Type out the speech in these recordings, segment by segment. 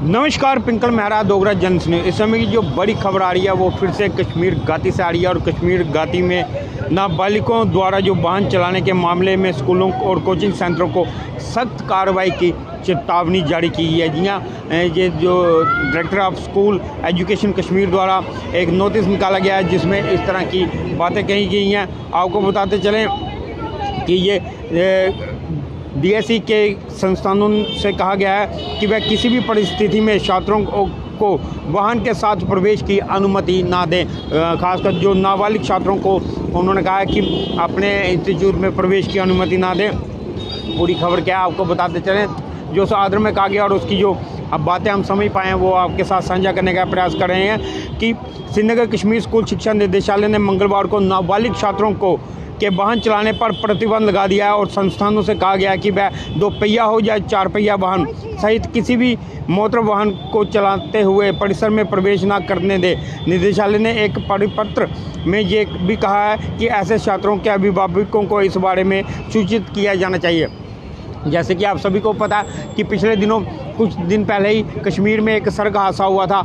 नमस्कार, पिंकल मेहरा, डोगरा जनस न्यूज़। इस समय की जो बड़ी खबर आ रही है वो फिर से कश्मीर घाटी से आ रही है और कश्मीर घाटी में नाबालिगों द्वारा जो वाहन चलाने के मामले में स्कूलों और कोचिंग सेंटरों को सख्त कार्रवाई की चेतावनी जारी की गई है। जी हाँ, ये जो director of school education Kashmir द्वारा एक नोटिस निकाला गया है जिसमें इस तरह की बातें कही गई हैं। आपको बताते चलें कि ये DSE के संस्थानों से कहा गया है कि वह किसी भी परिस्थिति में छात्रों को वाहन के साथ प्रवेश की अनुमति ना दें। खासकर जो नाबालिग छात्रों को उन्होंने कहा है कि अपने इंस्टीट्यूट में प्रवेश की अनुमति ना दें। पूरी खबर क्या है आपको बताते चलें। जो आदर में कहा गया और उसकी जो अब बातें हम समझ पाए हैं वो आपके साथ साझा करने का प्रयास कर रहे हैं कि श्रीनगर कश्मीर स्कूल शिक्षा निदेशालय ने मंगलवार को नाबालिग छात्रों को के वाहन चलाने पर प्रतिबंध लगा दिया है और संस्थानों से कहा गया है कि वह 2 पहिया हो या 4 पहिया वाहन सहित किसी भी मोटर वाहन को चलाते हुए परिसर में प्रवेश न करने दे। निदेशालय ने एक परिपत्र में ये भी कहा है कि ऐसे छात्रों के अभिभावकों को इस बारे में सूचित किया जाना चाहिए। जैसे कि आप सभी को पता है कि पिछले दिनों कुछ दिन पहले ही कश्मीर में एक सड़क हादसा हुआ था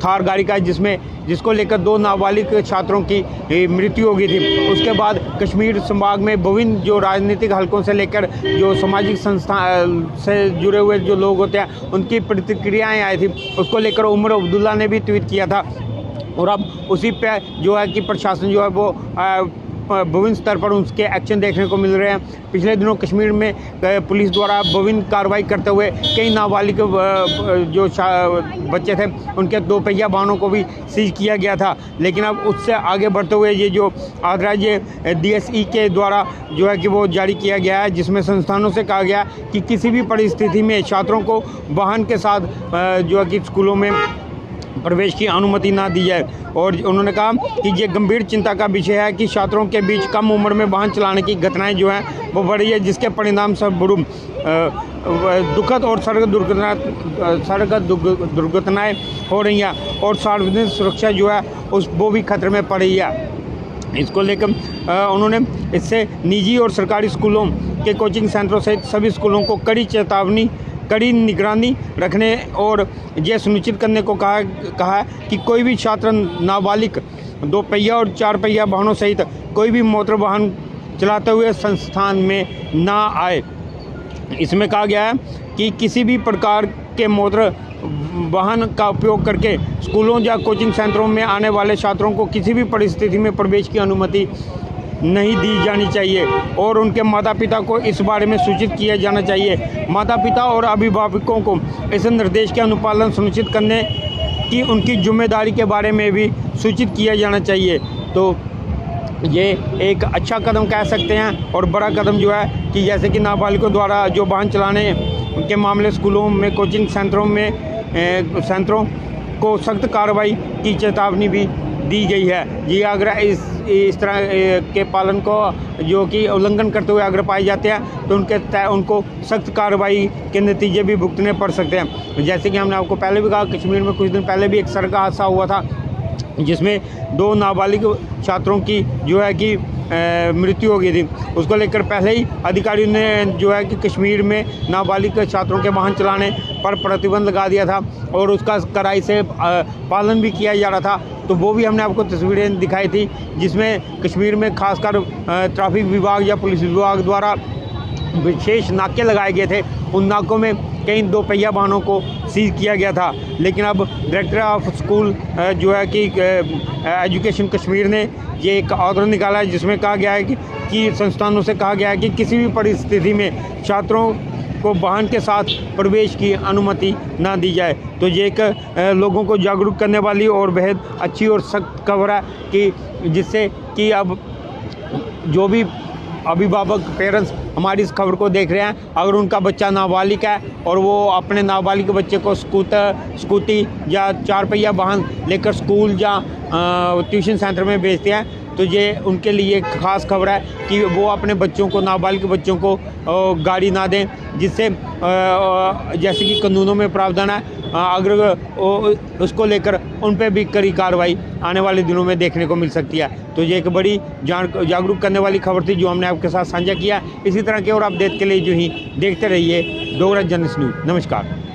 थार गाड़ी का जिसको लेकर 2 नाबालिग छात्रों की मृत्यु हो गई थी। उसके बाद कश्मीर संभाग में विभिन्न जो राजनीतिक हलकों से लेकर जो सामाजिक संस्था से जुड़े हुए जो लोग होते हैं उनकी प्रतिक्रियाएं आई थी। उसको लेकर उमर अब्दुल्ला ने भी ट्वीट किया था और अब उसी पे जो है कि प्रशासन जो है वो विभिन्न स्तर पर उसके एक्शन देखने को मिल रहे हैं। पिछले दिनों कश्मीर में पुलिस द्वारा विभिन्न कार्रवाई करते हुए कई नाबालिग जो बच्चे थे उनके 2 पहिया वाहनों को भी सीज किया गया था। लेकिन अब उससे आगे बढ़ते हुए ये जो आदेश DSE के द्वारा जो है कि वो जारी किया गया है जिसमें संस्थानों से कहा गया कि किसी भी परिस्थिति में छात्रों को वाहन के साथ जो है कि स्कूलों में प्रवेश की अनुमति ना दी जाए। और उन्होंने कहा कि ये गंभीर चिंता का विषय है कि छात्रों के बीच कम उम्र में वाहन चलाने की घटनाएं जो हैं वो बढ़ी है जिसके परिणाम स्वरूप दुखद और सड़क दुर्घटनाएं हो रही हैं और सार्वजनिक सुरक्षा जो है वो भी खतरे में पड़ रही है। इसको लेकर उन्होंने इससे निजी और सरकारी स्कूलों के कोचिंग सेंटरों सहित सभी स्कूलों को कड़ी निगरानी रखने और यह सुनिश्चित करने को कहा कि कोई भी छात्र नाबालिग 2 पहिया और 4 पहिया वाहनों सहित कोई भी मोटर वाहन चलाते हुए संस्थान में ना आए। इसमें कहा गया है कि किसी भी प्रकार के मोटर वाहन का उपयोग करके स्कूलों या कोचिंग सेंटरों में आने वाले छात्रों को किसी भी परिस्थिति में प्रवेश की अनुमति नहीं दी जानी चाहिए और उनके माता पिता को इस बारे में सूचित किया जाना चाहिए। माता पिता और अभिभावकों को इस निर्देश के अनुपालन सुनिश्चित करने की उनकी जिम्मेदारी के बारे में भी सूचित किया जाना चाहिए। तो ये एक अच्छा कदम कह सकते हैं और बड़ा कदम जो है कि जैसे कि नाबालिगों द्वारा जो वाहन चलाने के मामले स्कूलों में कोचिंग सेंटरों को सख्त कार्रवाई की चेतावनी भी दी गई है। जी अगर इस तरह के पालन को जो कि उल्लंघन करते हुए अगर पाए जाते हैं तो उनको सख्त कार्रवाई के नतीजे भी भुगतने पड़ सकते हैं। जैसे कि हमने आपको पहले भी कहा कश्मीर में कुछ दिन पहले भी एक सड़क हादसा हुआ था जिसमें 2 नाबालिग छात्रों की जो है कि मृत्यु हो गई थी। उसको लेकर पहले ही अधिकारियों ने जो है कि कश्मीर में नाबालिग छात्रों के वाहन चलाने पर प्रतिबंध लगा दिया था और उसका कड़ाई से पालन भी किया जा रहा था। तो वो भी हमने आपको तस्वीरें दिखाई थी जिसमें कश्मीर में खासकर ट्रैफिक विभाग या पुलिस विभाग द्वारा विशेष नाके लगाए गए थे। उन नाकों में कई 2 पहिया वाहनों को सीज किया गया था। लेकिन अब डायरेक्टर ऑफ स्कूल जो है कि एजुकेशन कश्मीर ने ये एक ऑर्डर निकाला है जिसमें कहा गया है कि संस्थानों से कहा गया है कि किसी भी परिस्थिति में छात्रों को वाहन के साथ प्रवेश की अनुमति ना दी जाए। तो ये एक लोगों को जागरूक करने वाली और बेहद अच्छी और सख्त खबर है कि जिससे कि अब जो भी अभिभावक पेरेंट्स हमारी इस खबर को देख रहे हैं अगर उनका बच्चा नाबालिग है और वो अपने नाबालिग बच्चे को स्कूटी या 4 पहिया वाहन लेकर स्कूल या ट्यूशन सेंटर में भेजते हैं तो ये उनके लिए ख़ास खबर है कि वो अपने बच्चों को नाबालिग बच्चों को गाड़ी ना दें जिससे जैसे कि कानूनों में प्रावधान है अगर उसको लेकर उन पर भी कड़ी कार्रवाई आने वाले दिनों में देखने को मिल सकती है। तो ये एक बड़ी जागरूक करने वाली खबर थी जो हमने आपके साथ साझा किया। इसी तरह के और अपडेट के लिए जो ही देखते रहिए डोगरा जनस न्यूज़। नमस्कार।